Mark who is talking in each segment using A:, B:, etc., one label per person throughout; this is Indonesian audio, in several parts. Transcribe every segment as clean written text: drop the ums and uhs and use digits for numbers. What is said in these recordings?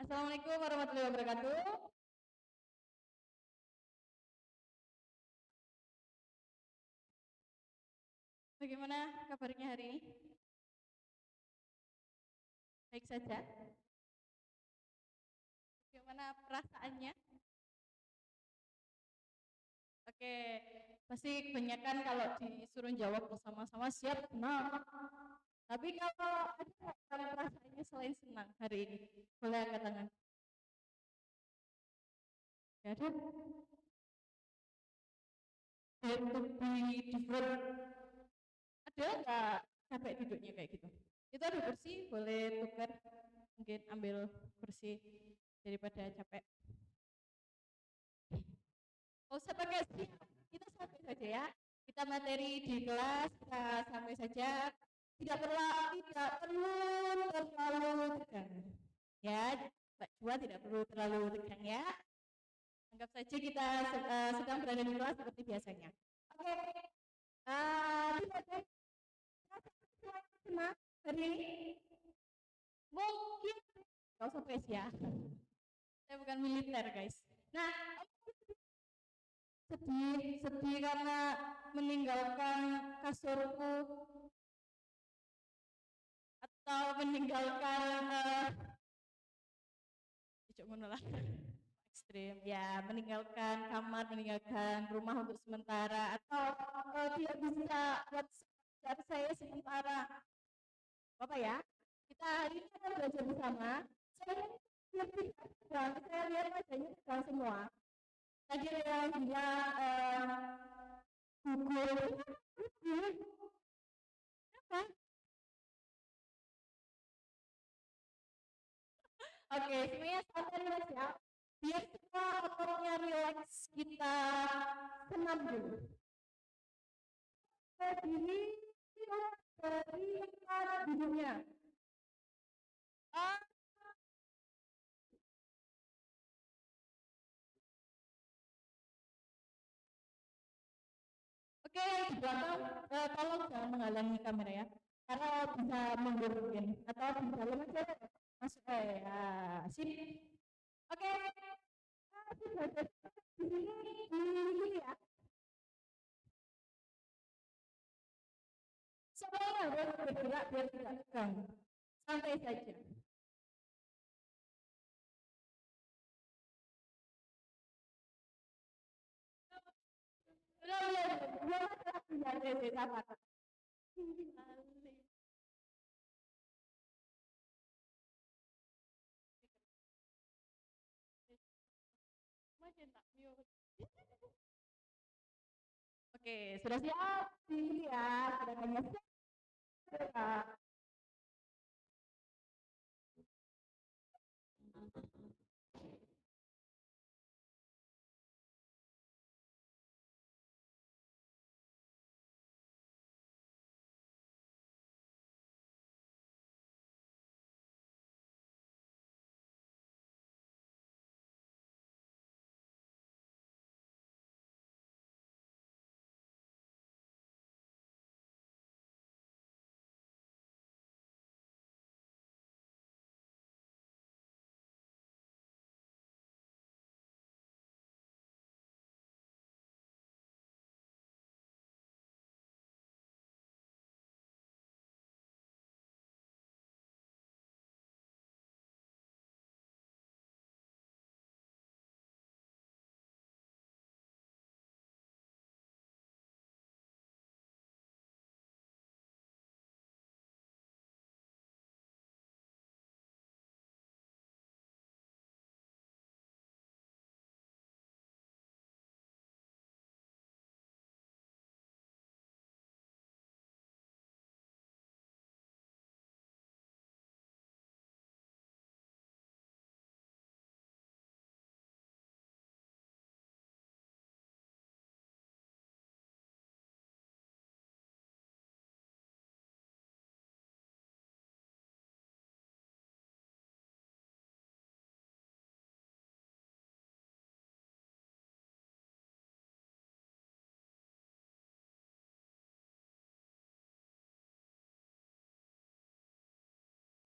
A: Assalamualaikum warahmatullahi wabarakatuh. Bagaimana kabarnya hari ini? Baik saja. Bagaimana perasaannya? Oke, pasti kebanyakan kalau disuruh jawab bersama-sama siap senang. Tapi kalau ada nggak perasaannya selain senang hari ini? Boleh angkat tangan. Ya ada. To be different. Ada nggak capek duduknya kayak gitu? Itu ada bersih, boleh tukar. Mungkin ambil bersih daripada capek. Gak usah pakai siap, kita sampai saja ya. Kita materi di kelas, kita sampai saja. Tidak perlu terlalu tegang. Ya, Mbak Jua tidak perlu terlalu tegang ya. Anggap saja kita sedang berada di kelas seperti biasanya. Oke, tidak ada senang hari ini. Mungkin gak usah press ya. Saya bukan militer guys. Nah, sedih karena meninggalkan kasurku atau meninggalkan ekstrim ya, meninggalkan kamar, meninggalkan rumah untuk sementara, atau tidak bisa buat saya sementara. Bapak ya, kita hari ini akan belajar bersama. Saya lihat wajahnya tegang semua. Tadi ada yang bilang gugur. Apa? Oke, semuanya santai relax ya. Biar semua otaknya relax, kita senam dulu. Berdiri dari tempat duduknya. Oke, yang di belakang tolong jangan menghalangi kamera ya, karena bisa menggurungin atau di dalam aja masuk ya, sip. Oke, di sini ya. Semuanya boleh bergerak biar tidak tegang, santai saja. Oke, sudah siap? Sini ya, gerakannya siap.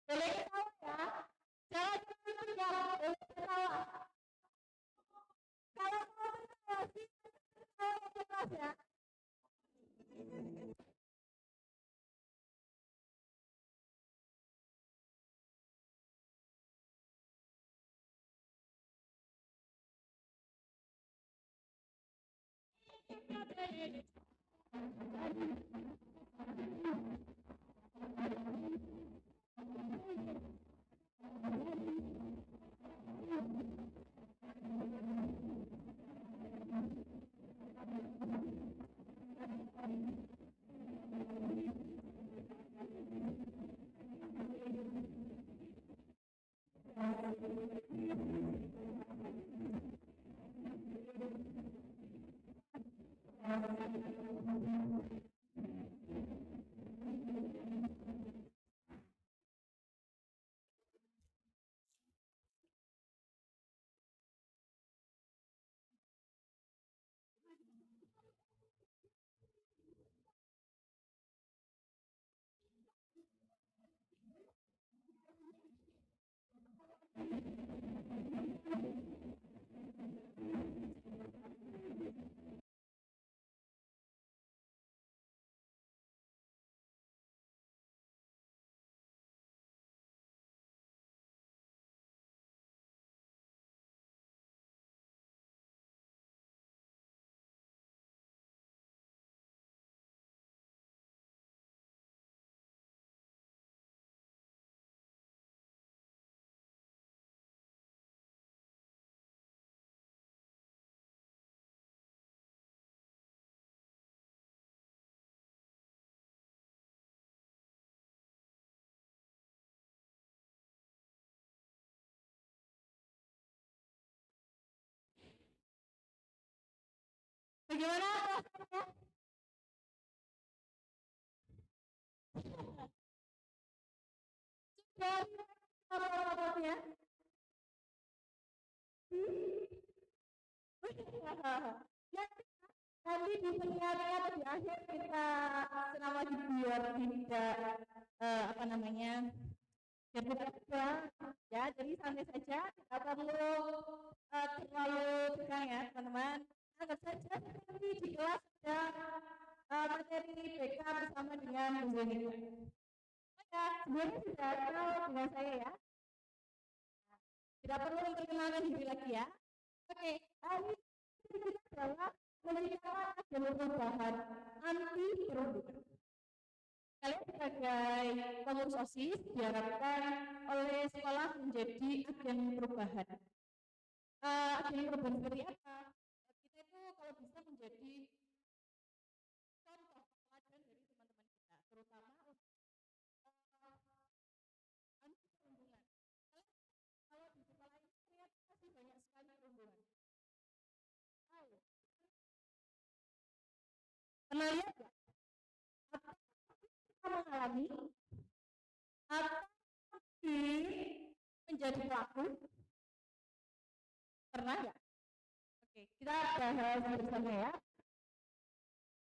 A: Boleh ketawa ya? Jangan duduk ya, Kalau kelas ya. Bagaimana? Sudah apa-apanya? Ya, nanti di tengah-tengah atau di akhir kita senam lagi biar tidak apa namanya biar tidak tegang ya, jadi santai saja, tidak perlu terlalu tegang ya teman-teman. Anggap saja seperti di kelas sedang materi BK bersama dengan Bu Zenika. Ya, sebelumnya sudah kenal dengan saya ya. Tidak perlu memperkenalkan diri lagi ya. Oke, hari ini kita adalah menciptakan agen perubahan anti perundungan. Kalian sebagai pengurus OSIS diharapkan oleh sekolah menjadi agen perubahan. Agen perubahan seperti apa? Kita itu kalau bisa menjadi contoh teladan dari teman-teman kita, terutama untuk anti perundungan. Kalau di sekolah ini ternyata masih banyak sekali perundungan. Ayo. Pernah lihat nggak? Apa kita mengalami atau menjadi pelaku? Pernah nggak? Oke, kita bahas bersama ya.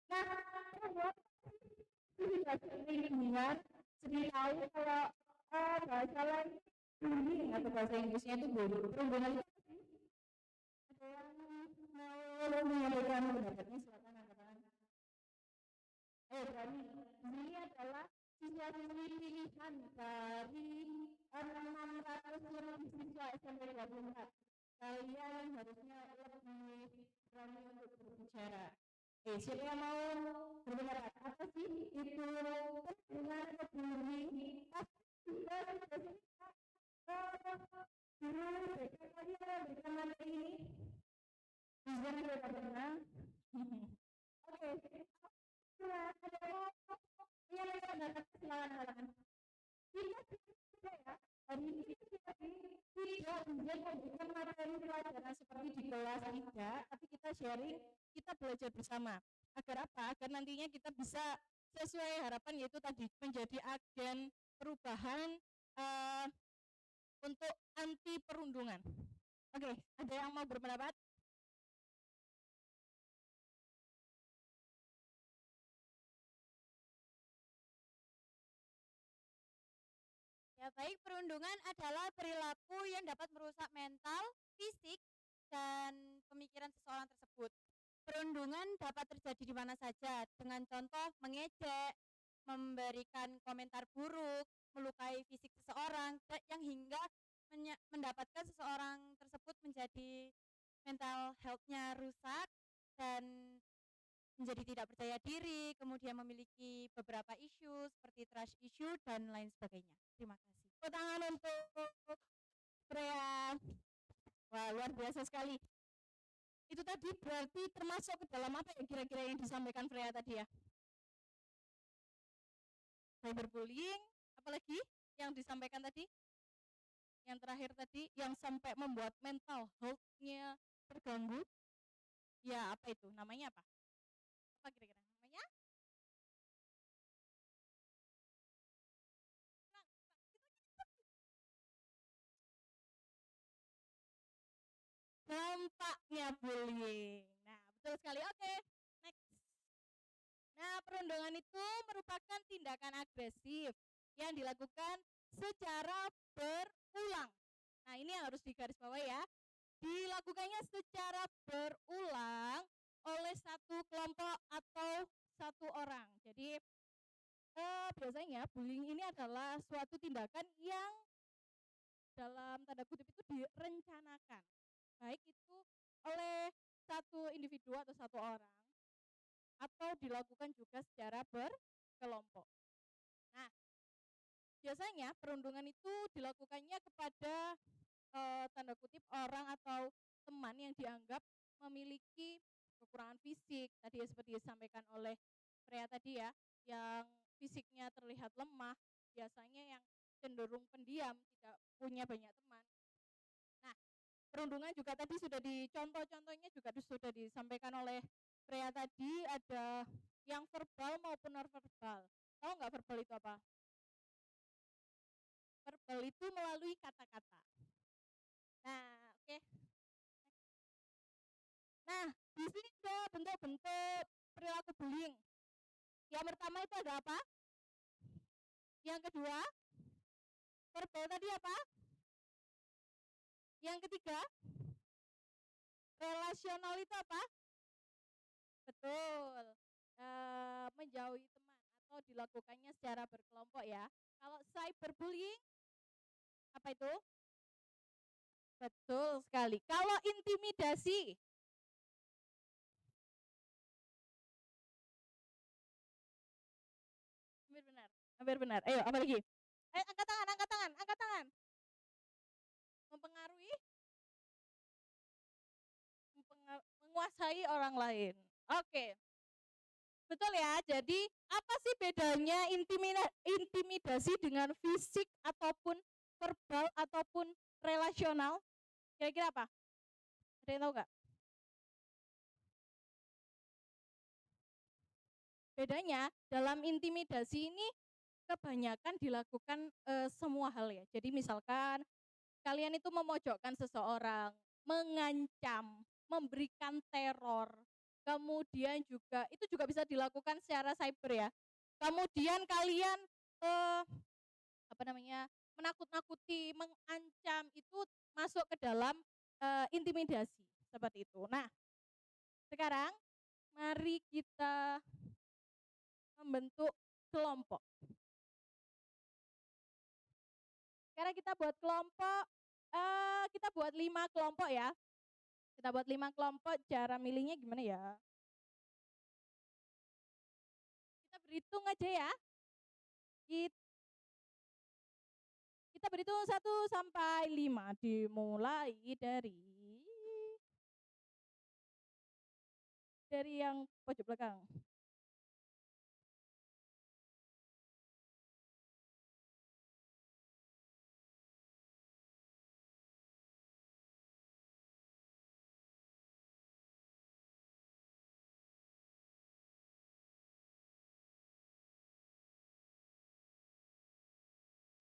A: Nah, lingkungan sering tahu kalau bahasa lain bullying atau bahasa Inggrisnya itu bullying. Perundungan itu ada yang mau menyampaikan pendapatnya, silakan angkat tangan. Berani. Ini adalah siswa-siswi pilihan dari 600 lebih siswa SMP 24. Kalian harusnya lebih berani untuk berbicara. Siapa yang mau berpendapat? Apa sih itu perundungan atau bullying? Sudah guru BK kalian berikan materi ini. Bisa tidak pernah. Oke. Seperti di kelas tidak, tapi kita sharing, kita belajar bersama. Agar apa? Agar nantinya kita bisa sesuai harapan, yaitu tadi menjadi agen perubahan untuk anti perundungan. Oke, ada yang mau berpendapat? Ya,
B: Ya baik, perundungan adalah perilaku yang dapat merusak mental, fisik, dan pemikiran seseorang tersebut. Perundungan dapat terjadi di mana saja, dengan contoh mengejek, memberikan komentar buruk, melukai fisik seseorang, yang hingga mendapatkan seseorang tersebut menjadi mental health-nya rusak dan menjadi tidak percaya diri, kemudian memiliki beberapa isu seperti trust issue dan lain sebagainya. Terima kasih.
A: Tepuk tangan untuk Freya. Wah, luar biasa sekali. Itu tadi berarti termasuk ke dalam apa ya kira-kira yang disampaikan Freya tadi ya? Cyberbullying, apalagi yang disampaikan tadi? Yang terakhir tadi, yang sampai membuat mental health-nya terganggu. Ya, apa itu? Namanya apa? Apa kira-kira namanya? Dampaknya bullying. Nah, betul sekali. Oke, next. Nah, perundungan itu merupakan tindakan agresif yang dilakukan secara berulang. Nah, ini yang harus digarisbawahi ya. Dilakukannya secara berulang oleh satu kelompok atau satu orang. Jadi biasanya bullying ini adalah suatu tindakan yang dalam tanda kutip itu direncanakan. Baik itu oleh satu individu atau satu orang atau dilakukan juga secara berkelompok. Nah, biasanya perundungan itu dilakukannya kepada tanda kutip orang atau teman yang dianggap memiliki kekurangan fisik tadi ya, seperti disampaikan oleh Freya tadi ya, yang fisiknya terlihat lemah, biasanya yang cenderung pendiam, tidak punya banyak teman. Nah, perundungan juga tadi sudah contoh-contohnya juga sudah disampaikan oleh Freya tadi, ada yang verbal maupun non verbal. Tahu nggak verbal itu apa? Verbal itu melalui kata-kata. Nah, oke. Nah, di sini ada bentuk-bentuk perilaku bullying. Yang pertama itu ada apa? Yang kedua, verbal tadi apa? Yang ketiga, relasional itu apa? Betul, menjauhi teman atau dilakukannya secara berkelompok ya. Kalau cyberbullying, apa itu? Betul sekali. Kalau intimidasi, hampir benar. Hampir benar. Ayo, apa lagi? Angkat tangan, angkat tangan, angkat tangan. Mempengaruhi, menguasai orang lain. Oke. Betul ya. Jadi apa sih bedanya intimidasi dengan fisik ataupun verbal ataupun relasional? Kira-kira apa? Ada yang tahu nggak? Bedanya dalam intimidasi ini kebanyakan dilakukan semua hal ya. Jadi misalkan kalian itu memojokkan seseorang, mengancam, memberikan teror, kemudian juga itu juga bisa dilakukan secara cyber ya. Kemudian kalian apa namanya, menakut-nakuti, mengancam, itu masuk ke dalam intimidasi seperti itu. Nah, sekarang mari kita membentuk kelompok. Sekarang kita buat kelompok, kita buat 5 kelompok ya. Kita buat 5 kelompok, cara milihnya gimana ya? Kita berhitung aja ya. Kita berhitung 1 sampai 5, dimulai dari yang pojok belakang.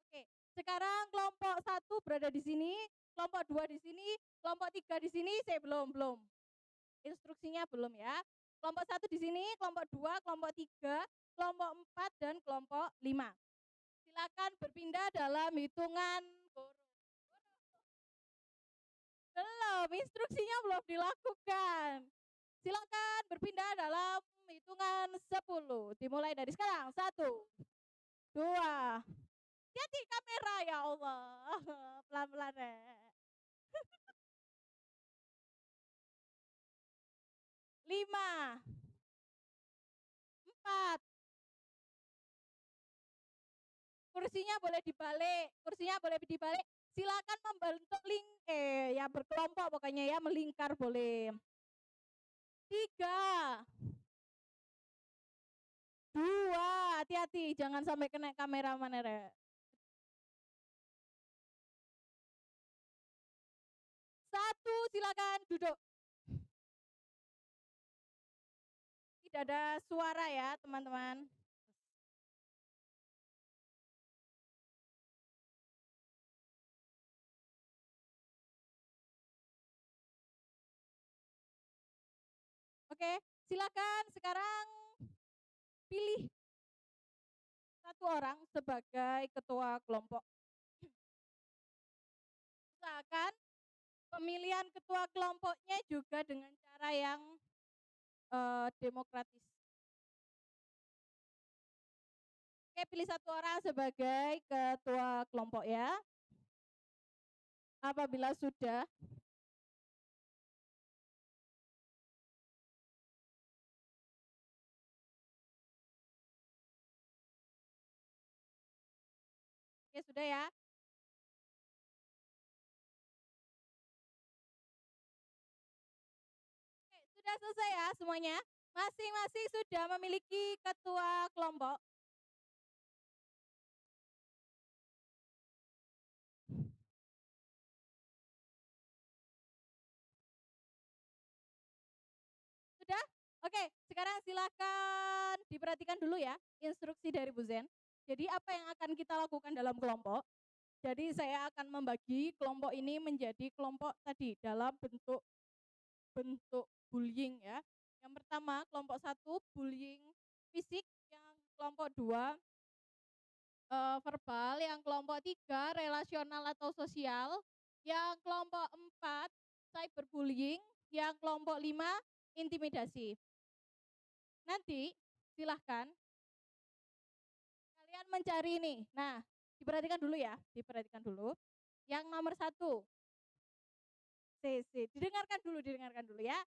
A: Oke, sekarang kelompok 1 berada di sini, kelompok 2 di sini, kelompok 3 di sini, saya belum. Instruksinya belum ya. Kelompok 1 di sini, kelompok 2, kelompok 3, kelompok 4 dan kelompok 5. Silakan berpindah dalam hitungan belum, instruksinya belum dilakukan. Silakan berpindah dalam hitungan 10. Dimulai dari sekarang. 1, 2. Hati kamera ya Allah. Pelan-pelan Rek. 5, 4. Kursinya boleh dibalik. Kursinya boleh dibalik. Silakan membentuk ya berkelompok pokoknya ya, melingkar boleh. 3, 2. Hati-hati jangan sampai kena kameraman Rek. 1, silakan duduk. Tidak ada suara ya, teman-teman. Oke, silakan sekarang pilih satu orang sebagai ketua kelompok. Usahakan pemilihan ketua kelompoknya juga dengan cara yang demokratis. Oke, pilih satu orang sebagai ketua kelompok ya. Apabila sudah, oke sudah ya. Oke, sudah selesai ya semuanya. Masing-masing sudah memiliki ketua kelompok. Sudah? Oke, sekarang silakan diperhatikan dulu ya instruksi dari Bu Zen. Jadi apa yang akan kita lakukan dalam kelompok? Jadi saya akan membagi kelompok ini menjadi kelompok tadi dalam bentuk bullying ya. Yang pertama kelompok 1 bullying fisik, yang kelompok 2 verbal, yang kelompok 3 relasional atau sosial, yang kelompok 4 cyberbullying, yang kelompok 5 intimidasi. Nanti silahkan kalian mencari ini. Nah, diperhatikan dulu ya, diperhatikan dulu. Yang nomor 1, didengarkan dulu ya.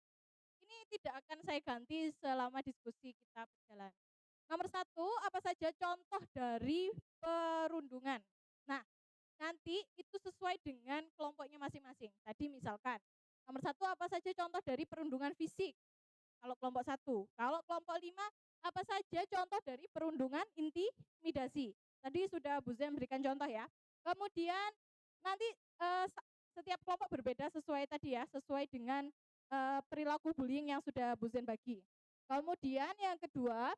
A: Ini tidak akan saya ganti selama diskusi kita berjalan. Nomor 1, apa saja contoh dari perundungan. Nah, nanti itu sesuai dengan kelompoknya masing-masing. Tadi misalkan, nomor 1 apa saja contoh dari perundungan fisik. Kalau kelompok 1. Kalau kelompok 5, apa saja contoh dari perundungan intimidasi. Tadi sudah Bu Zen berikan contoh ya. Kemudian nanti setiap kelompok berbeda sesuai tadi ya, sesuai dengan perilaku bullying yang sudah Bu Zen bagi. Kemudian yang kedua,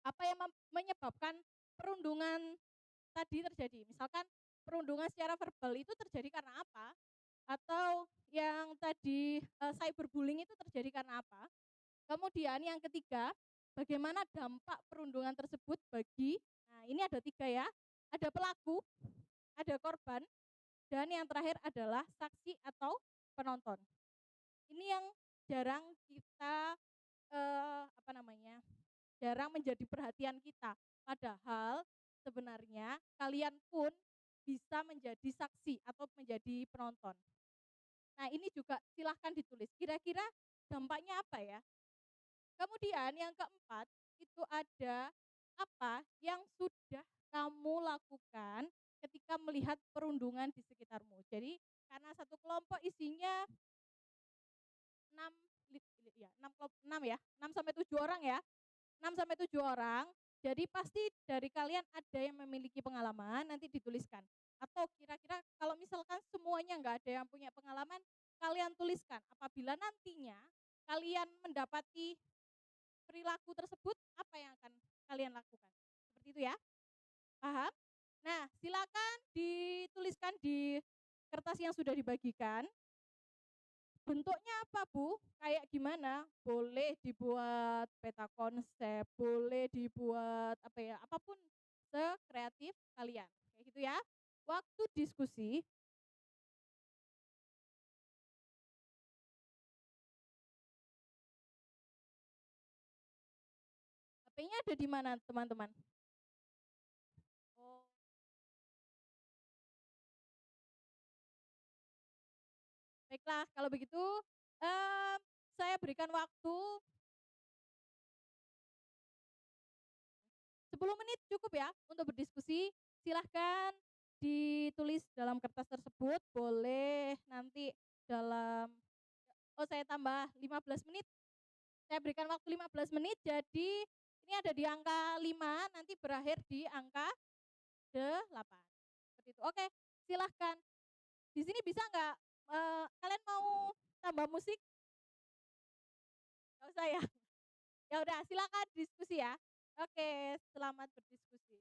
A: apa yang menyebabkan perundungan tadi terjadi. Misalkan perundungan secara verbal itu terjadi karena apa? Atau yang tadi cyberbullying itu terjadi karena apa? Kemudian yang ketiga, bagaimana dampak perundungan tersebut bagi, nah ini ada 3 ya, ada pelaku, ada korban, dan yang terakhir adalah saksi atau penonton. Ini yang jarang kita jarang menjadi perhatian kita. Padahal sebenarnya kalian pun bisa menjadi saksi atau menjadi penonton. Nah ini juga silahkan ditulis, kira-kira dampaknya apa ya? Kemudian yang keempat, itu ada apa yang sudah kamu lakukan ketika melihat perundungan di sekitarmu. Jadi karena satu kelompok isinya 6 ya, 6 ya, 6 sampai 7 orang ya. 6 sampai 7 orang. Jadi pasti dari kalian ada yang memiliki pengalaman, nanti dituliskan. Atau kira-kira kalau misalkan semuanya nggak ada yang punya pengalaman, kalian tuliskan. Apabila nantinya kalian mendapati perilaku tersebut, apa yang akan kalian lakukan? Seperti itu ya. Paham? Nah, silakan dituliskan di kertas yang sudah dibagikan. Bentuknya apa Bu? Kayak gimana? Boleh dibuat peta konsep, boleh dibuat apa ya, apapun sekreatif kalian. Kayak gitu ya. Waktu diskusi HP-nya ada di mana teman-teman? Oh, baiklah kalau begitu em, saya berikan waktu 10 menit cukup ya untuk berdiskusi. Silahkan ditulis dalam kertas tersebut, boleh nanti dalam, oh saya tambah 15 menit. Saya berikan waktu 15 menit, jadi ini ada di angka 5, nanti berakhir di angka 8. Seperti itu. Oke, silahkan. Di sini bisa nggak, kalian mau tambah musik? Nggak usah ya? Ya udah, silakan diskusi ya. Oke, selamat berdiskusi.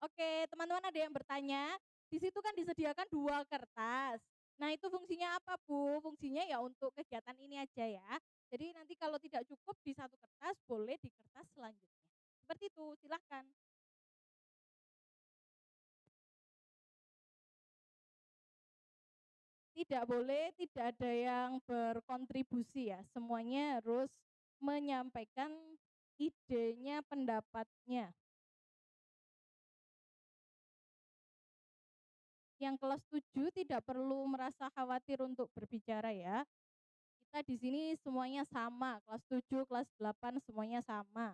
A: Oke, teman-teman ada yang bertanya, di situ kan disediakan 2 kertas. Nah, itu fungsinya apa, Bu? Fungsinya ya untuk kegiatan ini aja ya. Jadi nanti kalau tidak cukup di satu kertas, boleh di kertas selanjutnya. Seperti itu, silahkan. Tidak boleh, tidak ada yang berkontribusi ya. Semuanya harus menyampaikan idenya, pendapatnya. Yang kelas 7 tidak perlu merasa khawatir untuk berbicara ya. Kita di sini semuanya sama, kelas 7, kelas 8 semuanya sama.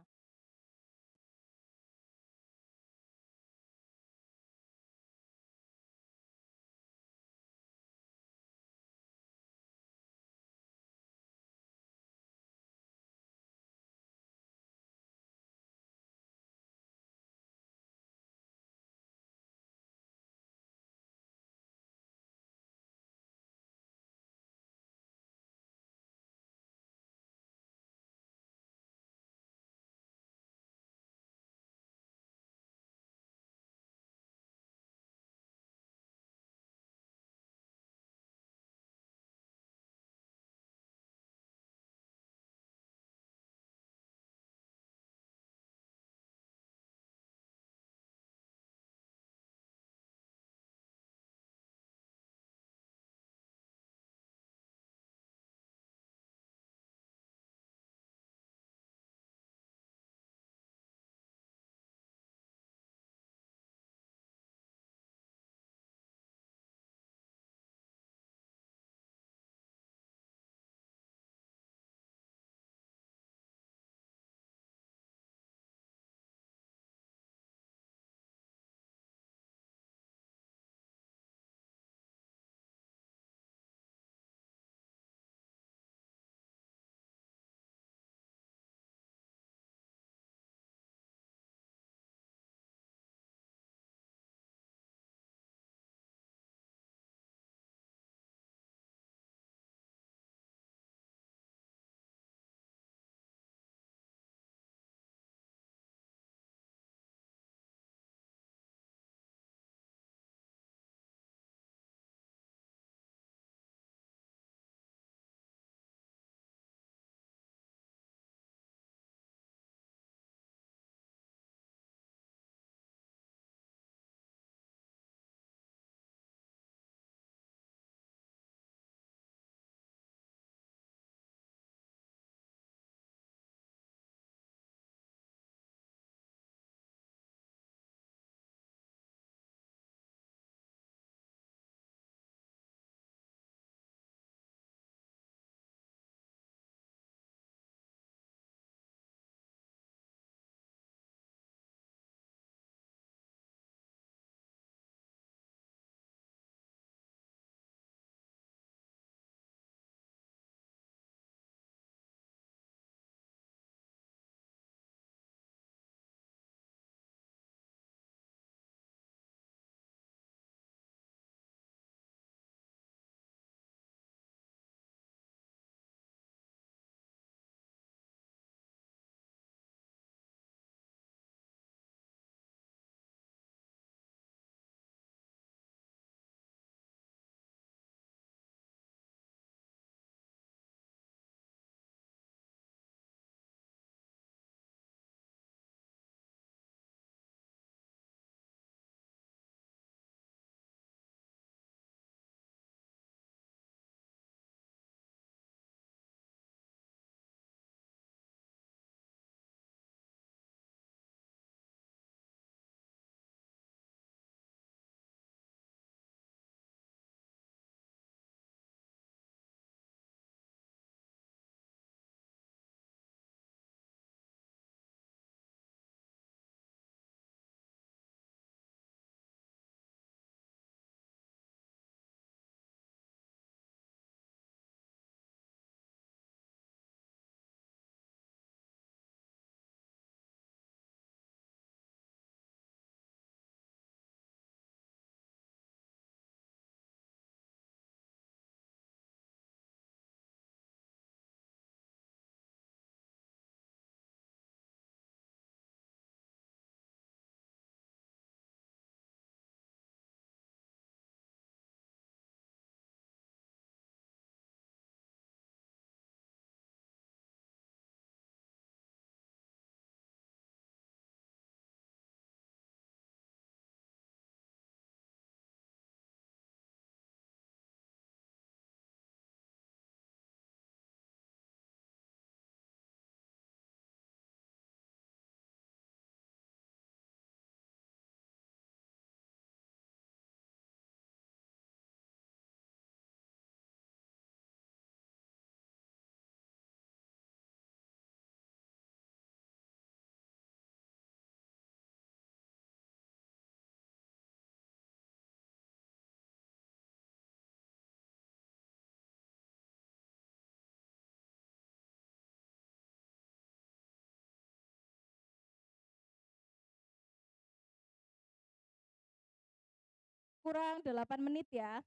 A: kurang 8 menit ya.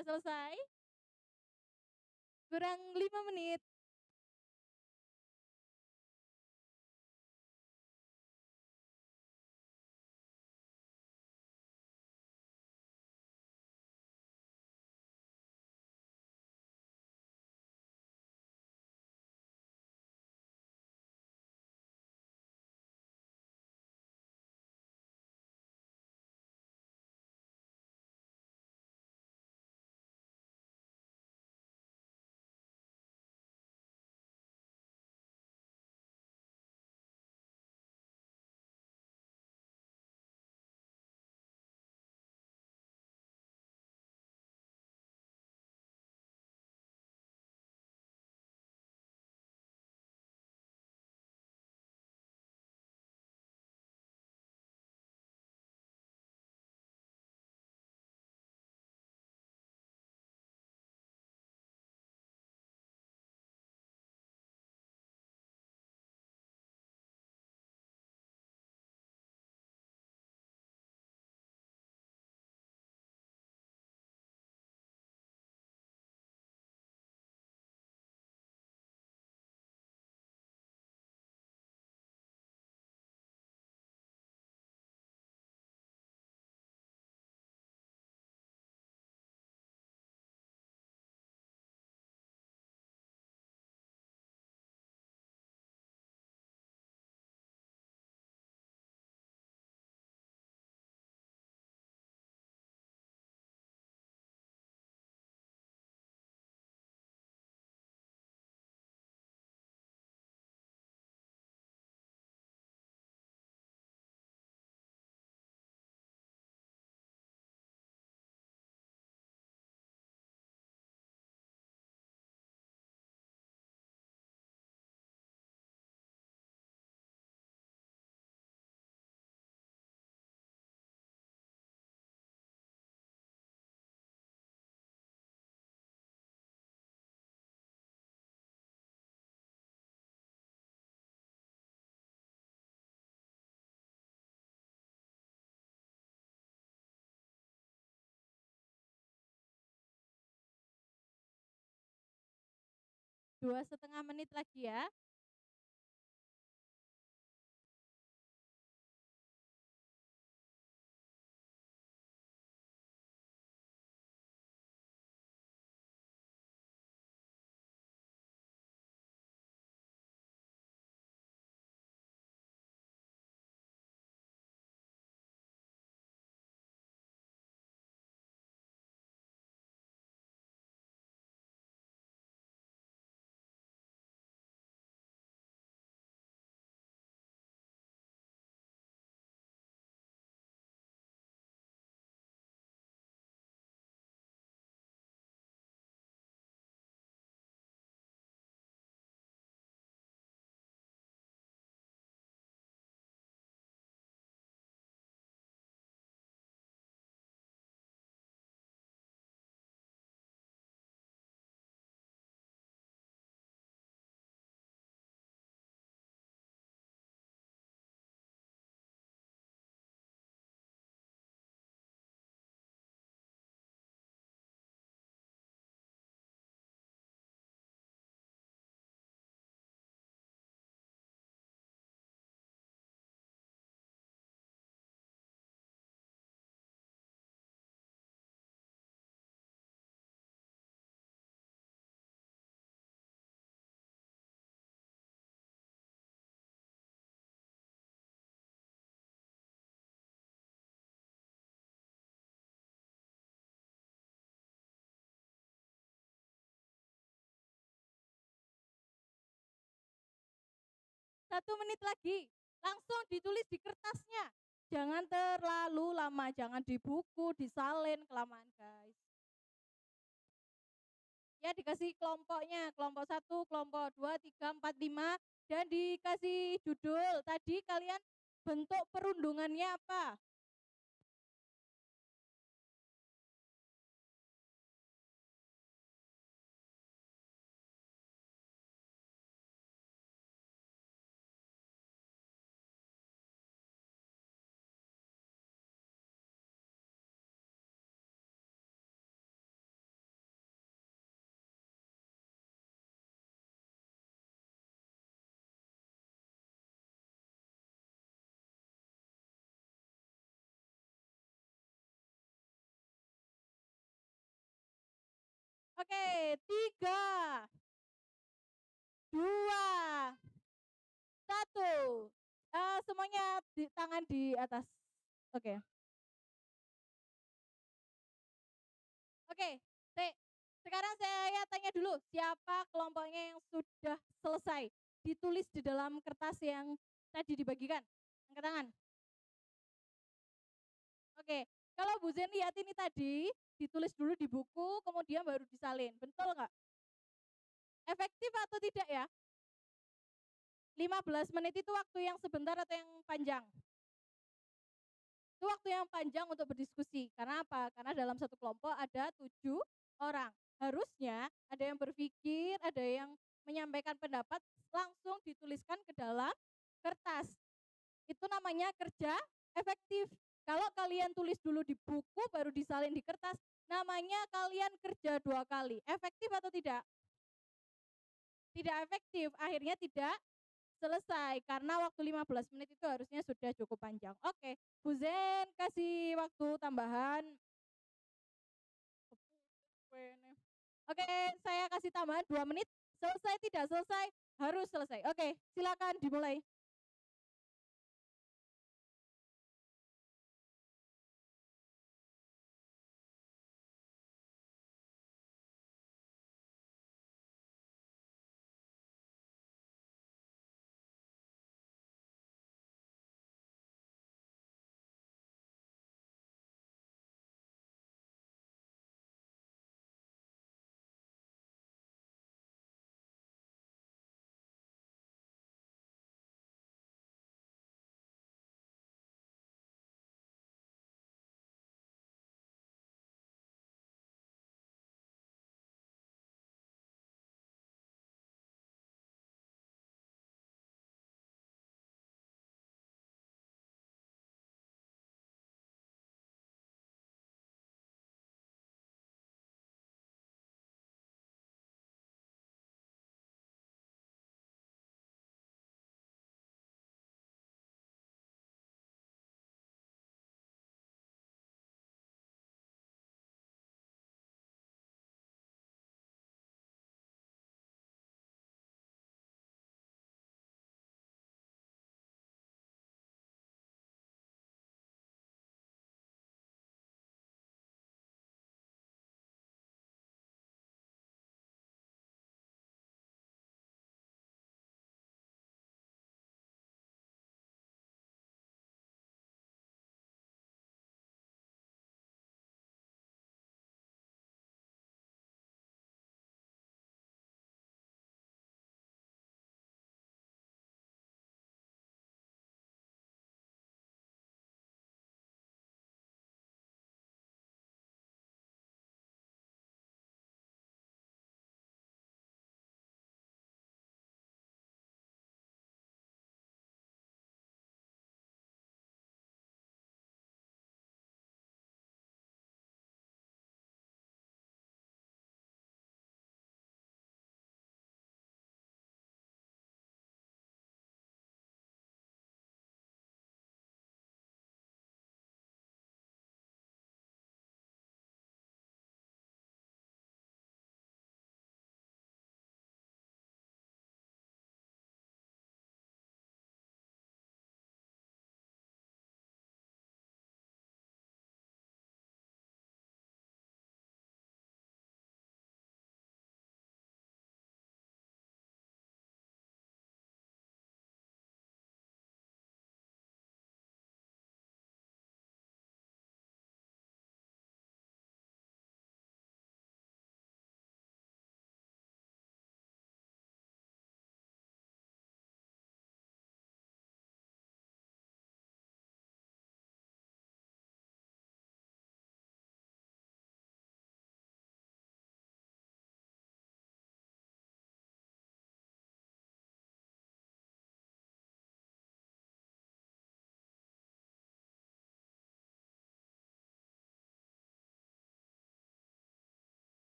A: Sudah selesai? Kurang 5 menit. 2,5 menit lagi ya. Satu menit lagi, langsung ditulis di kertasnya. Jangan terlalu lama, jangan di buku, disalin, kelamaan guys. Ya dikasih kelompoknya, kelompok 1, kelompok 2, 3, 4, 5, dan dikasih judul. Tadi kalian bentuk perundungannya apa? Oke, 3, 2, 1. Semuanya tangan di atas. Oke. Oke, sekarang saya tanya dulu, siapa kelompoknya yang sudah selesai ditulis di dalam kertas yang tadi dibagikan? Angkat tangan. Oke, kalau Bu Zen lihat ini tadi, ditulis dulu di buku, kemudian baru disalin. Betul nggak? Efektif atau tidak ya? 15 menit itu waktu yang sebentar atau yang panjang? Itu waktu yang panjang untuk berdiskusi. Karena apa? Karena dalam satu kelompok ada 7 orang. Harusnya ada yang berpikir, ada yang menyampaikan pendapat, langsung dituliskan ke dalam kertas. Itu namanya kerja efektif. Kalau kalian tulis dulu di buku, baru disalin di kertas, namanya kalian kerja 2 kali. Efektif atau tidak? Tidak efektif, akhirnya tidak selesai karena waktu 15 menit itu harusnya sudah cukup panjang. Oke, Bu Zen kasih waktu tambahan. Oke, saya kasih tambahan 2 menit. Selesai tidak selesai, harus selesai. Oke, silakan dimulai.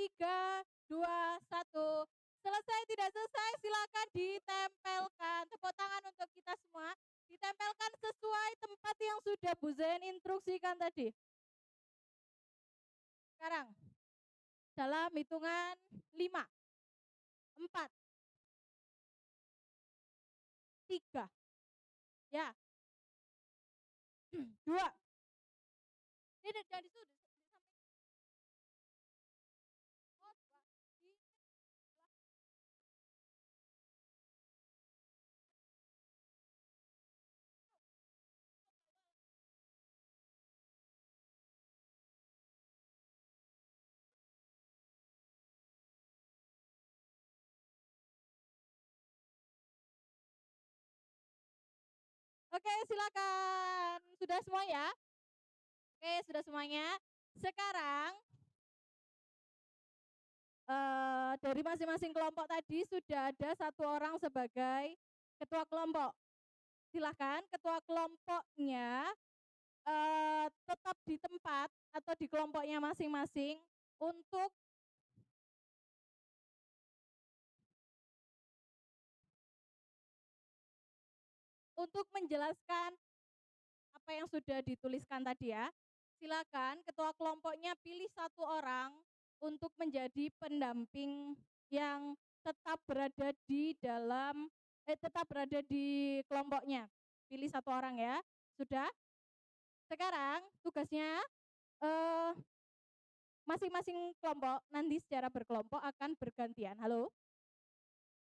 A: 3, 2, 1. Selesai tidak selesai silakan ditempelkan. Tepuk tangan untuk kita semua. Ditempelkan sesuai tempat yang sudah Bu Zen instruksikan tadi. Sekarang dalam hitungan 5, 4, 3, ya, 2. Ini jangan disuruh. Oke, silakan. Sudah semua ya? Oke, sudah semuanya. Sekarang dari masing-masing kelompok tadi sudah ada satu orang sebagai ketua kelompok. Silahkan ketua kelompoknya tetap di tempat atau di kelompoknya masing-masing untuk menjelaskan apa yang sudah dituliskan tadi ya. Silakan ketua kelompoknya pilih satu orang untuk menjadi pendamping yang tetap berada di kelompoknya. Pilih satu orang ya. Sudah? Sekarang tugasnya masing-masing kelompok nanti secara berkelompok akan bergantian. Halo?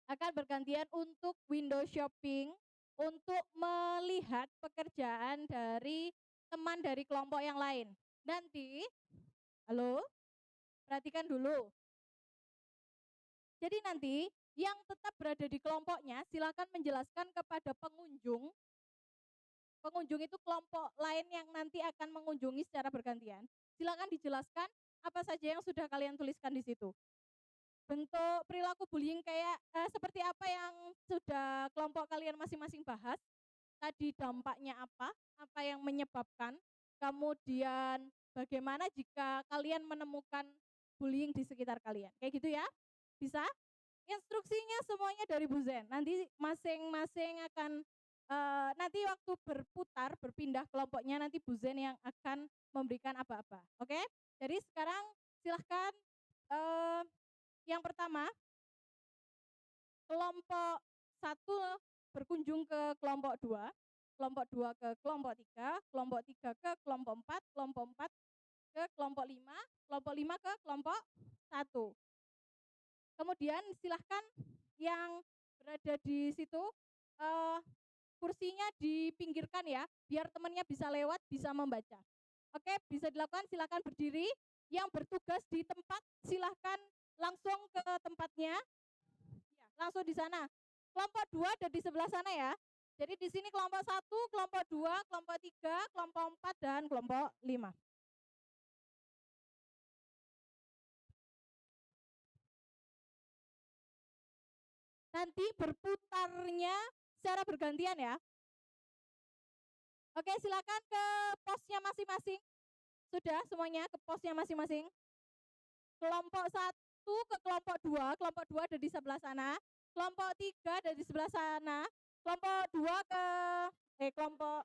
A: Akan bergantian untuk window shopping untuk melihat pekerjaan dari teman dari kelompok yang lain. Nanti, halo? Perhatikan dulu. Jadi nanti yang tetap berada di kelompoknya silakan menjelaskan kepada pengunjung. Pengunjung itu kelompok lain yang nanti akan mengunjungi secara bergantian. Silakan dijelaskan apa saja yang sudah kalian tuliskan di situ. Bentuk perilaku bullying kayak seperti apa yang sudah kelompok kalian masing-masing bahas. Tadi dampaknya apa yang menyebabkan, kemudian bagaimana jika kalian menemukan bullying di sekitar kalian. Kayak gitu ya? Bisa? Instruksinya semuanya dari Bu Zen. Nanti masing-masing akan nanti waktu berpindah kelompoknya nanti Bu Zen yang akan memberikan apa-apa. Oke? Jadi sekarang silahkan yang pertama kelompok 1 berkunjung ke kelompok 2, kelompok 2 ke kelompok 3, kelompok 3 ke kelompok 4, kelompok 4 ke kelompok 5, kelompok 5 ke kelompok 1. Kemudian silahkan yang berada di situ kursinya dipinggirkan ya, biar temannya bisa lewat, bisa membaca. Oke, bisa dilakukan, silahkan berdiri. Yang bertugas di tempat silahkan langsung ke tempatnya. Ya, langsung di sana. Kelompok 2 ada di sebelah sana ya. Jadi di sini kelompok 1, kelompok 2, kelompok 3, kelompok 4, dan kelompok 5. Nanti berputarnya secara bergantian ya. Oke, silakan ke posnya masing-masing. Sudah semuanya ke posnya masing-masing. Kelompok 1 ke kelompok 2 ada di sebelah sana. Kelompok 3 ada di sebelah sana. Kelompok 2 ke kelompok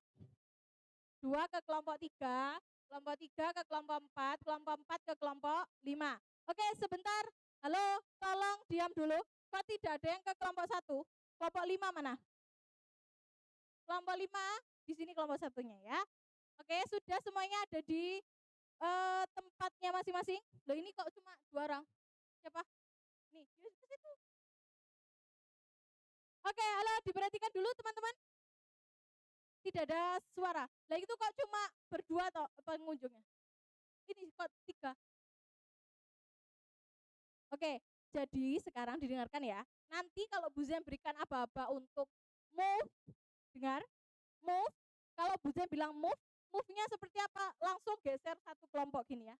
A: 2 ke kelompok 3, kelompok 3 ke kelompok 4, kelompok 4 ke kelompok 5. Oke, sebentar. Halo, tolong diam dulu. Kok tidak ada yang ke kelompok 1? Kelompok 5 mana? Kelompok 5, di sini kelompok 1-nya ya. Oke, sudah semuanya ada di tempatnya masing-masing. Loh, ini kok cuma 2 orang? Siapa? Nih, ke situ. Oke, halo, diperhatikan dulu teman-teman. Tidak ada suara. Lah itu kok cuma berdua toh pengunjungnya. Ini kok 3. Oke, jadi sekarang didengarkan ya. Nanti kalau Bu Zen berikan aba-aba untuk move, dengar? Move. Kalau Bu Zen bilang move, move-nya seperti apa? Langsung geser satu kelompok gini ya.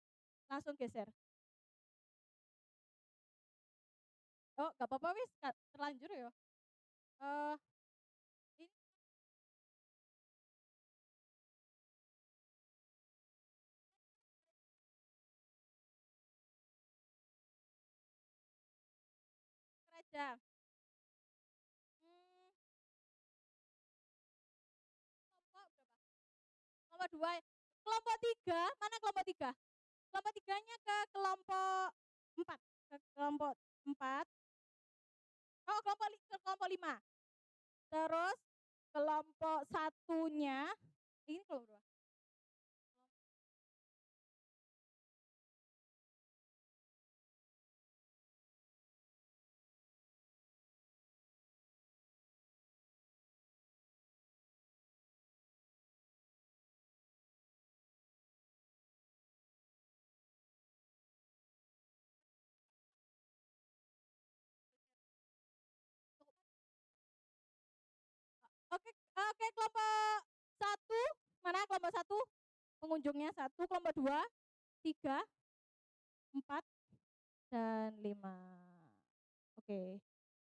A: Langsung geser. Oh, gak apa-apa wis, terlanjur ya. Ini ada. Hmm, kelompok berapa? Kelompok 2. Kelompok 3, mana kelompok 3? Kelompok 3-nya ke kelompok 4. Ke kelompok 4. Oh, ke kelompok 5. Terus kelompok satunya, ini kelompok berapa? Oke, oke, kelompok 1, mana kelompok 1? Pengunjungnya 1, kelompok 2, 3, 4, dan 5. Oke.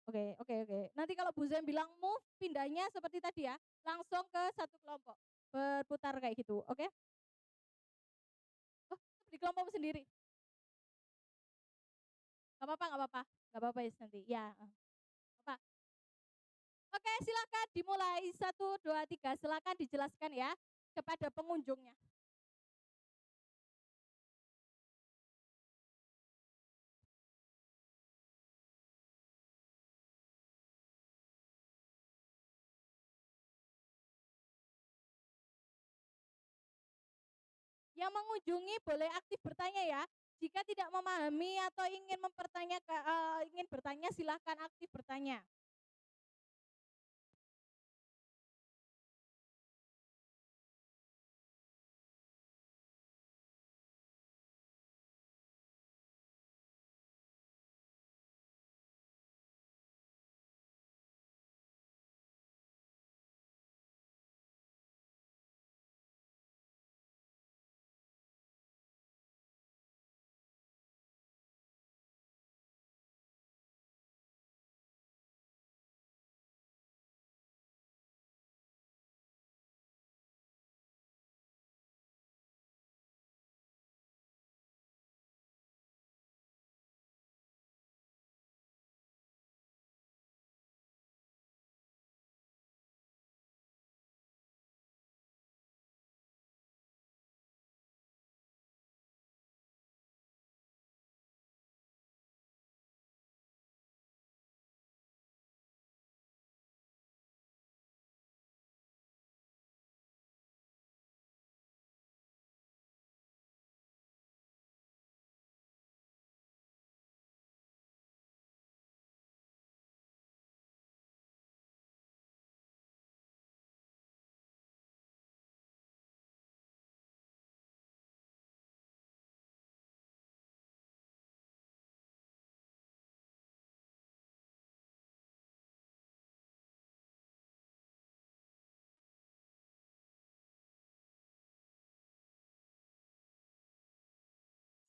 A: Oke, oke, oke. Nanti kalau Bu Zem bilang move, pindahnya seperti tadi ya, langsung ke satu kelompok. Berputar kayak gitu, oke? Oh, di kelompok sendiri. Gak apa-apa, gak apa-apa. Gak apa-apa ya nanti. Ya, apa? Oke, silakan dimulai. 1, 2, 3. Silakan dijelaskan ya kepada pengunjungnya. Yang mengunjungi boleh aktif bertanya ya. Jika tidak memahami atau ingin ingin bertanya, silahkan aktif bertanya.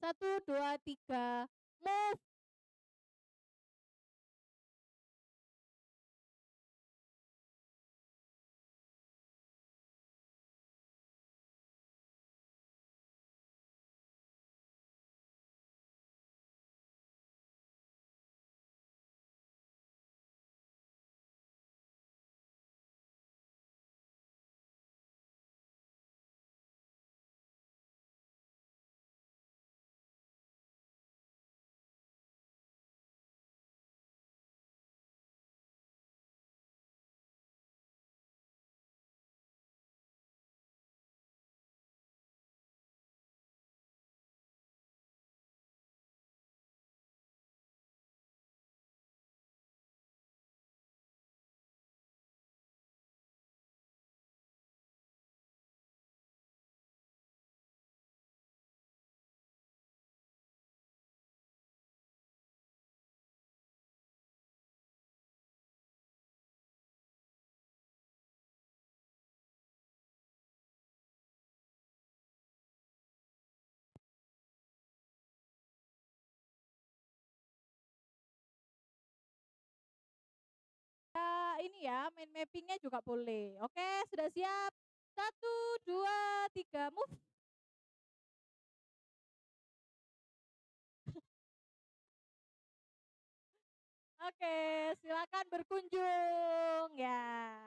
A: Satu, dua, tiga, move. Ini ya, main mappingnya juga boleh. Oke, sudah siap? 1, 2, 3, move. Oke, silakan berkunjung ya.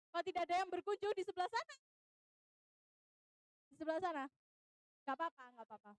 A: Kalau tidak ada yang berkunjung di sebelah sana, di sebelah sana, nggak apa-apa, nggak apa-apa.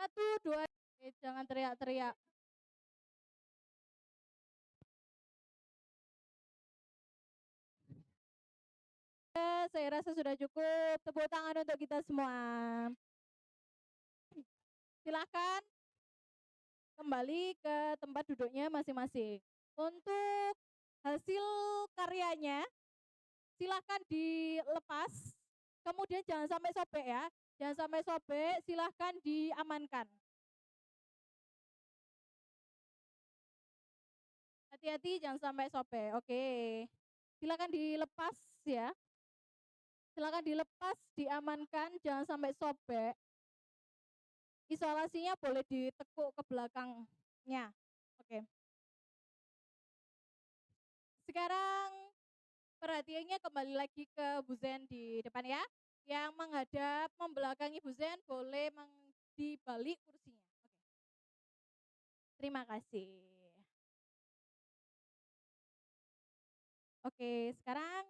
A: Satu, dua, jangan teriak-teriak. Saya rasa sudah cukup. Tepuk tangan untuk kita semua. Silakan kembali ke tempat duduknya masing-masing. Untuk hasil karyanya, silakan dilepas. Kemudian jangan sampai sobek ya. Jangan sampai sobek, silahkan diamankan. Hati-hati jangan sampai sobek. Oke. Silakan dilepas ya. Silakan dilepas, diamankan, jangan sampai sobek. Isolasinya boleh ditekuk ke belakangnya. Oke. Sekarang perhatiannya kembali lagi ke Bu Zen di depan ya. Yang menghadap membelakangi Bu Zen boleh di balik kursinya. Oke. Terima kasih. Oke, sekarang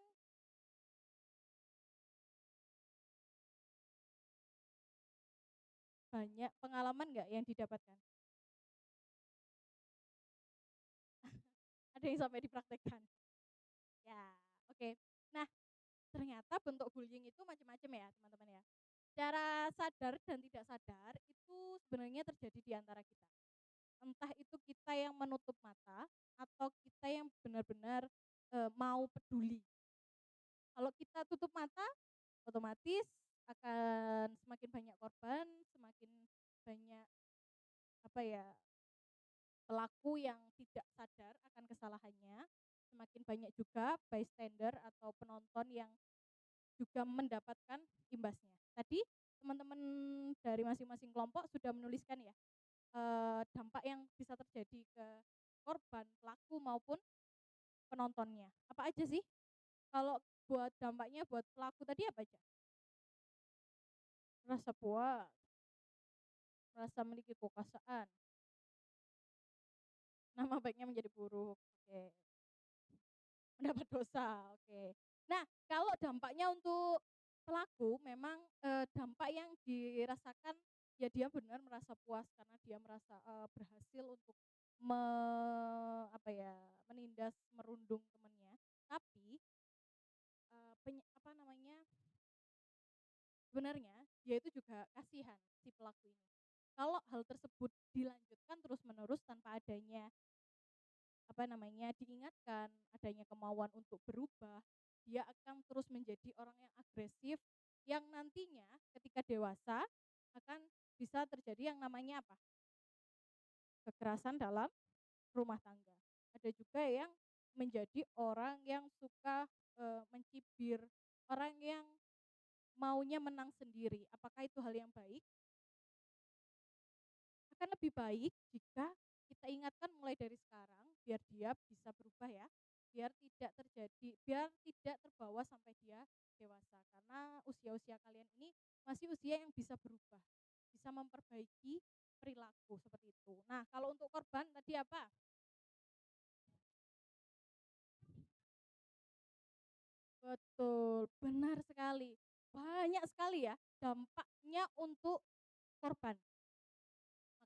A: banyak pengalaman nggak yang didapatkan? Ada yang sampai dipraktekkan? Ya, oke. Nah, ternyata bentuk bullying itu macam-macam ya, teman-teman ya. Secara sadar dan tidak sadar itu sebenarnya terjadi di antara kita. Entah itu kita yang menutup mata atau kita yang benar-benar mau peduli. Kalau kita tutup mata, otomatis akan semakin banyak korban, semakin banyak apa ya pelaku yang tidak sadar akan kesalahannya, semakin banyak juga bystander atau penonton yang juga mendapatkan imbasnya. Tadi teman-teman dari masing-masing kelompok sudah menuliskan ya dampak yang bisa terjadi ke korban, pelaku maupun penontonnya. Apa aja sih? Kalau buat dampaknya buat pelaku tadi apa aja? Rasa puas, merasa memiliki kekuasaan, nama baiknya menjadi buruk. Oke. Mendapat dosa. Oke. Nah, kalau dampaknya untuk pelaku memang dampak yang dirasakan ya dia benar merasa puas karena dia merasa berhasil untuk me, apa ya, menindas, merundung temannya. Tapi apa namanya? Sebenarnya dia itu juga kasihan si pelaku ini. Kalau hal tersebut dilanjutkan terus-menerus tanpa adanya apa namanya diingatkan, adanya kemauan untuk berubah, dia akan terus menjadi orang yang agresif yang nantinya ketika dewasa akan bisa terjadi yang namanya apa? Kekerasan dalam rumah tangga. Ada juga yang menjadi orang yang suka mencibir, orang yang maunya menang sendiri. Apakah itu hal yang baik? Akan lebih baik jika kita ingatkan mulai dari sekarang biar dia bisa berubah ya, biar tidak terjadi, biar tidak terbawa sampai dia dewasa. Karena usia-usia kalian ini masih usia yang bisa berubah, bisa memperbaiki perilaku seperti itu. Nah, kalau untuk korban tadi apa? Betul, benar sekali. Banyak sekali ya dampaknya untuk korban.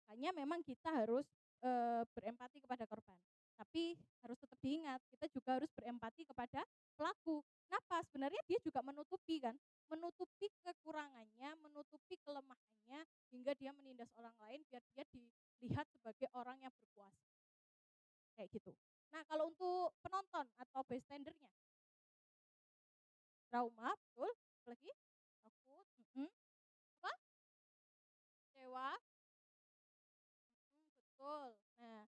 A: Makanya memang kita harus berempati kepada korban, tapi harus tetap diingat, kita juga harus berempati kepada pelaku. Kenapa? Sebenarnya dia juga menutupi kan, menutupi kekurangannya, menutupi kelemahannya, hingga dia menindas orang lain biar dia dilihat sebagai orang yang berkuasa. Kayak gitu. Nah, kalau untuk penonton atau bystandernya, trauma, betul. Apalagi takut, apa? Kecewa, betul. Nah,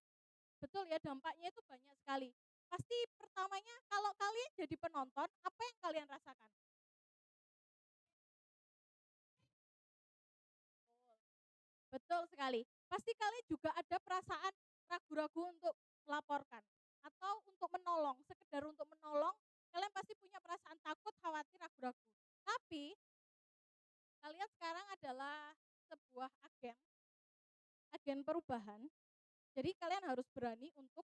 A: betul ya, dampaknya itu banyak sekali. Pasti pertamanya kalau kalian jadi penonton, apa yang kalian rasakan? Betul. Betul sekali. Pasti kalian juga ada perasaan ragu-ragu untuk melaporkan atau untuk menolong, sekedar untuk menolong, kalian pasti punya perasaan takut, khawatir, ragu-ragu. Tapi kalian sekarang adalah sebuah agen perubahan. Jadi kalian harus berani untuk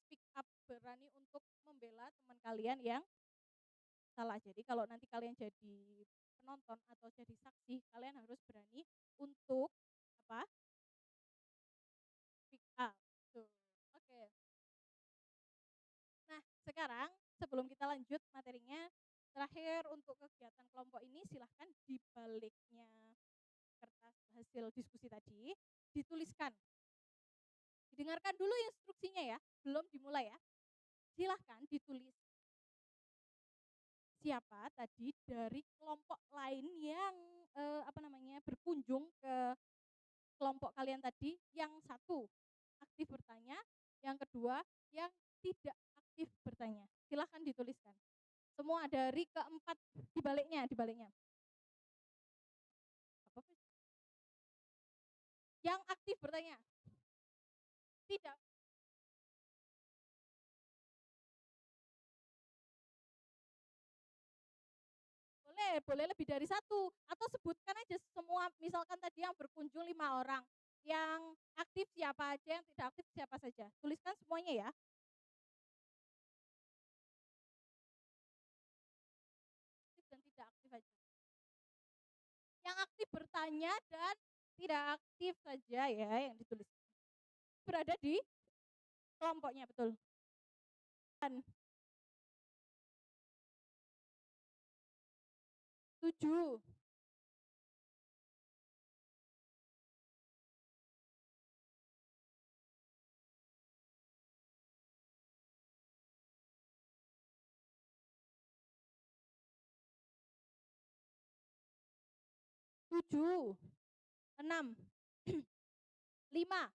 A: speak up, berani untuk membela teman kalian yang salah. Jadi kalau nanti kalian jadi penonton atau jadi saksi, kalian harus berani untuk apa? Speak up. Tuh. Oke. Nah, sekarang sebelum kita lanjut materinya, terakhir untuk kegiatan kelompok ini silahkan di baliknya kertas hasil diskusi tadi dituliskan. Didengarkan dulu instruksinya ya, belum dimulai ya. Silahkan ditulis siapa tadi dari kelompok lain yang berkunjung ke kelompok kalian tadi, yang satu aktif bertanya, yang kedua yang tidak aktif bertanya. Silahkan dituliskan. Semua dari keempat di baliknya. Apa? Yang aktif bertanya. Tidak. Boleh lebih dari satu. Atau sebutkan aja semua, misalkan tadi yang berkunjung 5 orang. Yang aktif siapa aja, yang tidak aktif siapa saja. Tuliskan semuanya ya. Aktif dan tidak aktif aja. Yang aktif bertanya dan tidak aktif saja ya yang ditulis. Berada di kelompoknya, betul. Dan 7. 7. 6. 5.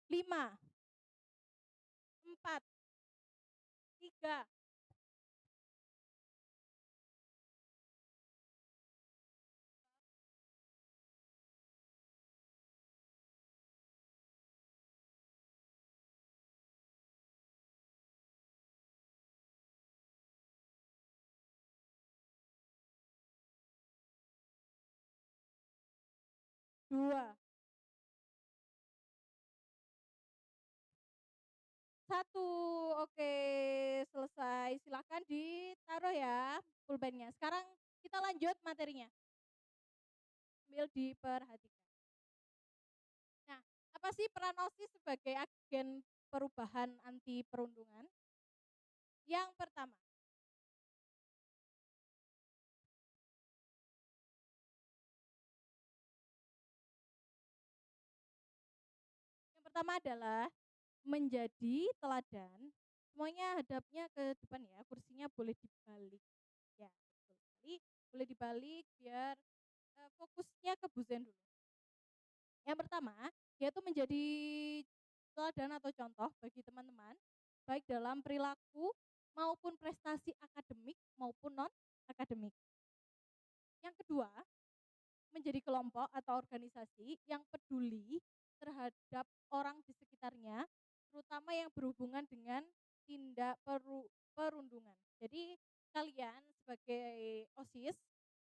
A: 5. 4. 3. 2. 1. Oke, selesai. Silakan ditaruh ya pulpennya. Sekarang kita lanjut materinya. Sambil diperhatikan. Nah, apa sih peran OSIS sebagai agen perubahan anti perundungan? Yang pertama, adalah menjadi teladan. Semuanya hadapnya ke depan ya, kursinya boleh dibalik. Ya, betul sekali. Boleh dibalik biar fokusnya ke Bu Zen dulu. Yang pertama, yaitu menjadi teladan atau contoh bagi teman-teman, baik dalam perilaku maupun prestasi akademik maupun non-akademik. Yang kedua, menjadi kelompok atau organisasi yang peduli terhadap orang di sekitarnya, terutama yang berhubungan dengan tindak perundungan. Jadi kalian sebagai OSIS,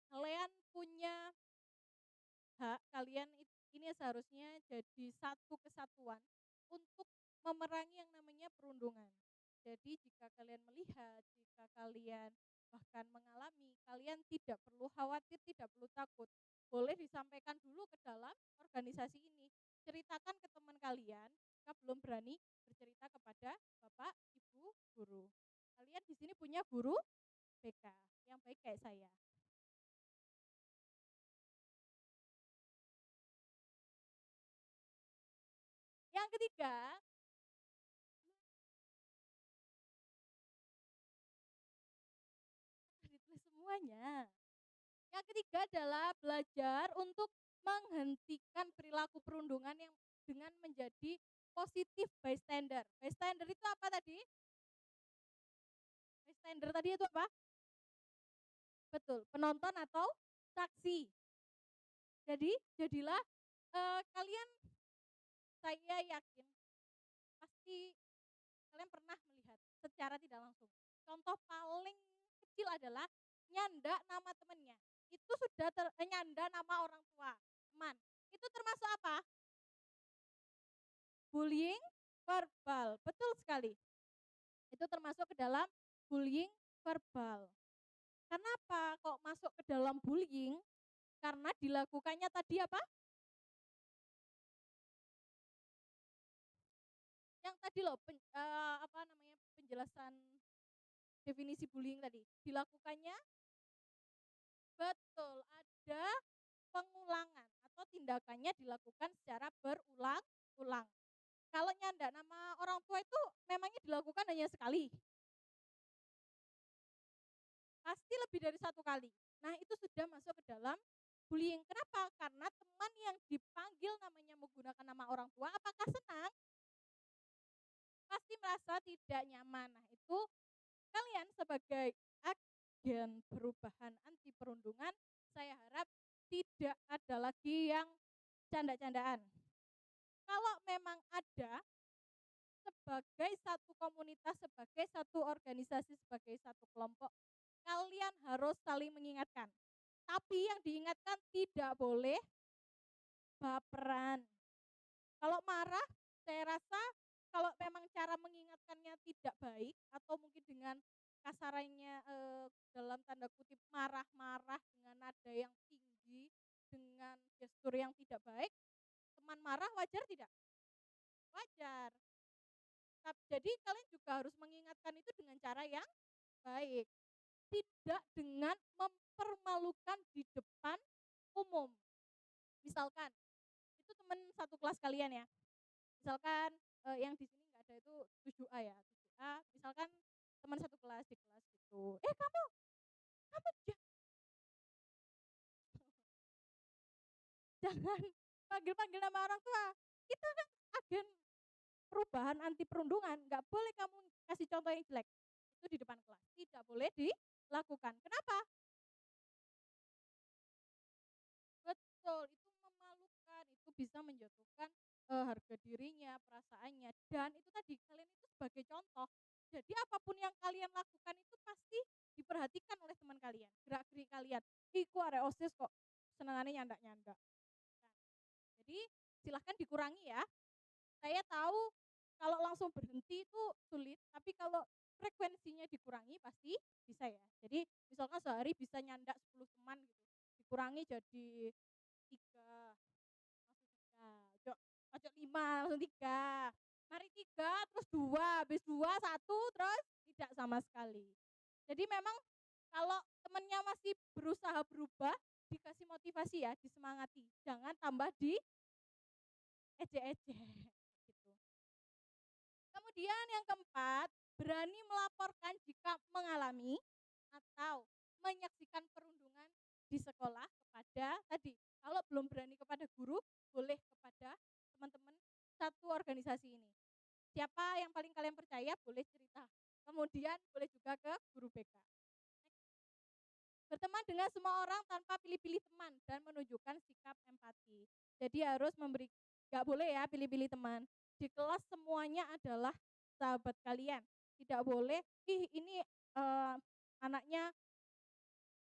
A: kalian punya kalian ini seharusnya jadi satu kesatuan untuk memerangi yang namanya perundungan. Jadi jika kalian melihat, jika kalian bahkan mengalami, kalian tidak perlu khawatir, tidak perlu takut. Boleh disampaikan dulu ke dalam organisasi ini. Ceritakan ke teman kalian, jika belum berani bercerita kepada Bapak, Ibu, guru. Kalian di sini punya guru BK yang baik kayak saya. Yang ketiga, ditulis semuanya. Yang ketiga adalah belajar untuk menghentikan perilaku perundungan yang dengan menjadi positif bystander. Bystander itu apa tadi? Bystander tadi itu apa? Betul, penonton atau saksi. Jadi, jadilah kalian, saya yakin pasti kalian pernah melihat secara tidak langsung. Contoh paling kecil adalah nyanda nama temannya. Itu sudah nyanda nama orang tua, teman. Itu termasuk apa? Bullying verbal. Betul sekali. Itu termasuk ke dalam bullying verbal. Kenapa kok masuk ke dalam bullying? Karena dilakukannya tadi apa? Yang tadi loh, penjelasan definisi bullying tadi. Dilakukannya betul, ada pengulangan atau tindakannya dilakukan secara berulang-ulang. Kalau nyanda nama orang tua itu memangnya dilakukan hanya sekali? Pasti lebih dari satu kali. Nah, itu sudah masuk ke dalam bullying. Kenapa? Karena teman yang dipanggil namanya menggunakan nama orang tua, apakah senang? Pasti merasa tidak nyaman. Nah, itu kalian sebagai agen perubahan anti perundungan, saya harap tidak ada lagi yang canda-candaan. Kalau memang ada, sebagai satu komunitas, sebagai satu organisasi, sebagai satu kelompok, kalian harus saling mengingatkan. Tapi yang diingatkan tidak boleh baperan. Kalau marah, saya rasa kalau memang cara mengingatkannya tidak baik atau mungkin dengan kasarannya dalam tanda kutip marah-marah dengan nada yang tinggi, dengan gestur yang tidak baik, teman marah wajar tidak? Wajar. Jadi kalian juga harus mengingatkan itu dengan cara yang baik. Tidak dengan mempermalukan di depan umum. Misalkan, itu teman satu kelas kalian ya. Misalkan yang di sini nggak ada itu 7A ya, 7A. Misalkan teman satu kelas di kelas gitu. Kamu jangan panggil-panggil nama orang tua. Kita kan agen perubahan anti perundungan, nggak boleh kamu kasih contoh yang jelek. Itu di depan kelas, tidak boleh dilakukan. Kenapa? Betul, itu memalukan, itu bisa menjatuhkan harga dirinya, perasaannya, dan itu tadi kalian itu sebagai contoh. Jadi apapun yang kalian lakukan itu pasti diperhatikan oleh teman kalian, gerak-gerik kalian. Iku arek OSIS kok senengannya nyanda-nyanda. Nah, jadi silahkan dikurangi ya. Saya tahu kalau langsung berhenti itu sulit, tapi kalau frekuensinya dikurangi pasti bisa ya. Jadi misalkan sehari bisa nyanda 10 teman gitu, dikurangi jadi 3, langsung 3, ojo 5, langsung 3. Mari 3, terus 2, habis 2, 1, terus tidak sama sekali. Jadi memang kalau temennya masih berusaha berubah, dikasih motivasi ya, disemangati. Jangan tambah di ejek-ejek gitu. Kemudian yang keempat, berani melaporkan jika mengalami atau menyaksikan perundungan di sekolah kepada tadi. Kalau belum berani kepada guru, boleh kepada teman-teman satu organisasi ini. Siapa yang paling kalian percaya boleh cerita. Kemudian boleh juga ke guru BK. Berteman dengan semua orang tanpa pilih-pilih teman dan menunjukkan sikap empati. Jadi harus memberi, gak boleh ya pilih-pilih teman. Di kelas semuanya adalah sahabat kalian. Tidak boleh, ini anaknya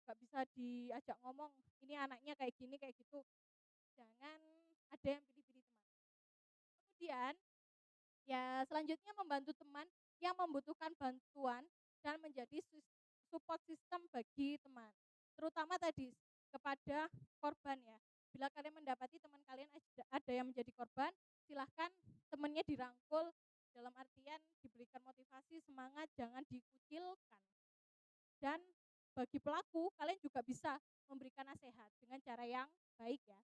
A: gak bisa diajak ngomong, ini anaknya kayak gini, kayak gitu. Jangan Selanjutnya membantu teman yang membutuhkan bantuan dan menjadi support system bagi teman. Terutama tadi kepada korban ya. Bila kalian mendapati teman kalian ada yang menjadi korban, silahkan temannya dirangkul, dalam artian diberikan motivasi, semangat, jangan dikucilkan. Dan bagi pelaku, kalian juga bisa memberikan nasihat dengan cara yang baik ya.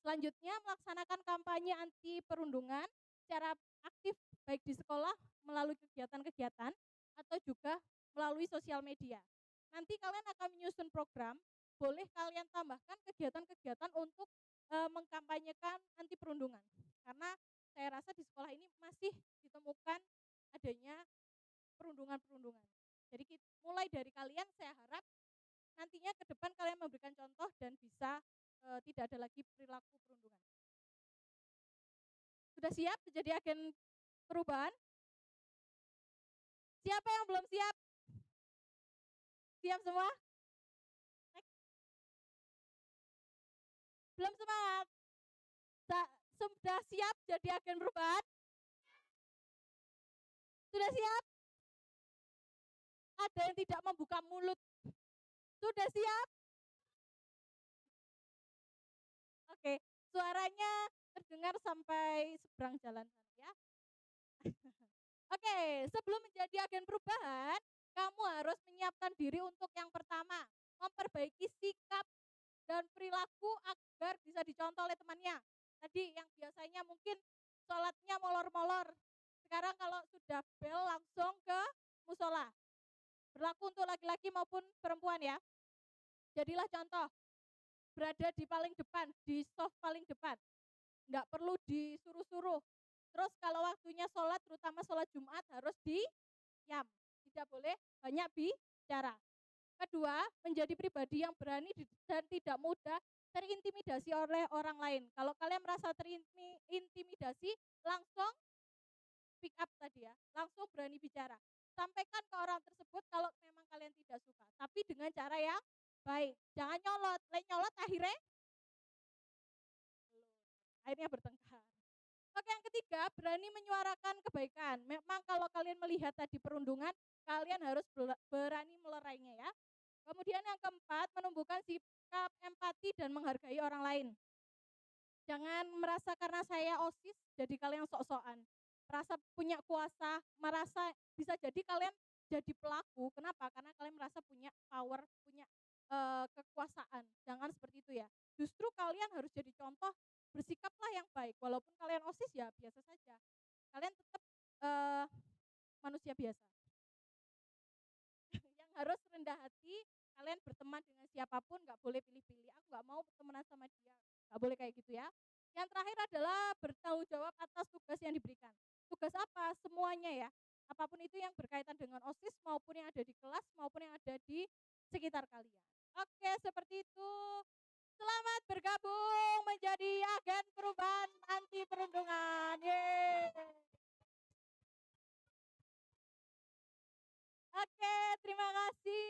A: Selanjutnya melaksanakan kampanye anti perundungan secara aktif baik di sekolah melalui kegiatan-kegiatan atau juga melalui sosial media. Nanti kalian akan menyusun program, boleh kalian tambahkan kegiatan-kegiatan untuk mengkampanyekan anti perundungan. Karena saya rasa di sekolah ini masih ditemukan adanya perundungan-perundungan. Jadi mulai dari kalian saya harap nantinya ke depan kalian memberikan contoh dan bisa tidak ada lagi perilaku perundungan. Sudah siap menjadi agen perubahan? Siapa yang belum siap? Siap semua? Belum semangat? Sudah siap jadi agen perubahan? Sudah siap? Ada yang tidak membuka mulut? Sudah siap? Oke, suaranya terdengar sampai seberang jalan sana ya. Oke, sebelum menjadi agen perubahan, kamu harus menyiapkan diri untuk yang pertama, memperbaiki sikap dan perilaku agar bisa dicontoh oleh temannya. Tadi yang biasanya mungkin sholatnya molor-molor, sekarang kalau sudah bel langsung ke musola. Berlaku untuk laki-laki maupun perempuan ya. Jadilah contoh, berada di paling depan, di soft paling depan. Enggak perlu disuruh-suruh. Terus kalau waktunya sholat, terutama sholat Jumat harus diam. Tidak boleh banyak bicara. Kedua, menjadi pribadi yang berani dan tidak mudah terintimidasi oleh orang lain. Kalau kalian merasa terintimidasi, langsung pick up tadi ya, langsung berani bicara. Sampaikan ke orang tersebut kalau memang kalian tidak suka, tapi dengan cara yang baik. Jangan nyolot, nyolot akhirnya bertengkar. Oke, yang ketiga, berani menyuarakan kebaikan. Memang kalau kalian melihat tadi perundungan, kalian harus berani melerainya ya. Kemudian yang keempat, menumbuhkan sikap empati dan menghargai orang lain. Jangan merasa karena saya OSIS, jadi kalian sok-sokan. Merasa punya kuasa, merasa bisa jadi kalian jadi pelaku. Kenapa? Karena kalian merasa punya power, punya kekuasaan. Jangan seperti itu ya. Justru kalian harus jadi contoh, bersikaplah yang baik. Walaupun kalian OSIS ya biasa saja. Kalian tetap manusia biasa. Yang harus rendah hati, kalian berteman dengan siapapun, nggak boleh pilih-pilih. Aku nggak mau temenan sama dia, nggak boleh kayak gitu ya. Yang terakhir adalah bertanggung jawab atas tugas yang diberikan. Tugas apa? Semuanya ya. Apapun itu yang berkaitan dengan OSIS maupun yang ada di kelas maupun yang ada di sekitar kalian. Oke, seperti itu. Selamat bergabung menjadi agen perubahan anti perundungan. Yeay. Oke, terima kasih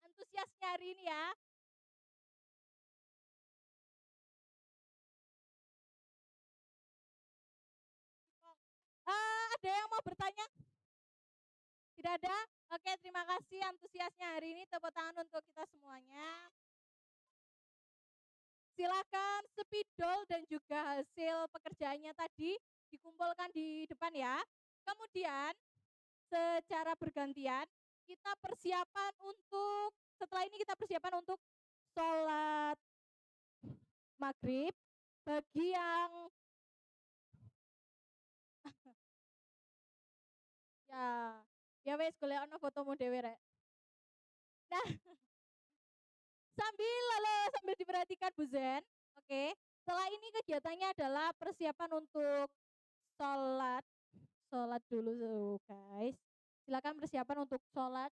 A: antusiasnya hari ini ya. Ada yang mau bertanya? Tidak ada? Oke, terima kasih antusiasnya hari ini. Tepuk tangan untuk kita semuanya. Silakan spidol dan juga hasil pekerjaannya tadi dikumpulkan di depan ya. Kemudian secara bergantian kita persiapan untuk, setelah ini kita persiapan untuk sholat maghrib. Bagi yang ya wes golek ono fotomu dhewe rek. Nah, sambil diperhatikan Bu Zen. Oke. Setelah ini kegiatannya adalah persiapan untuk sholat dulu guys. Silakan persiapan untuk sholat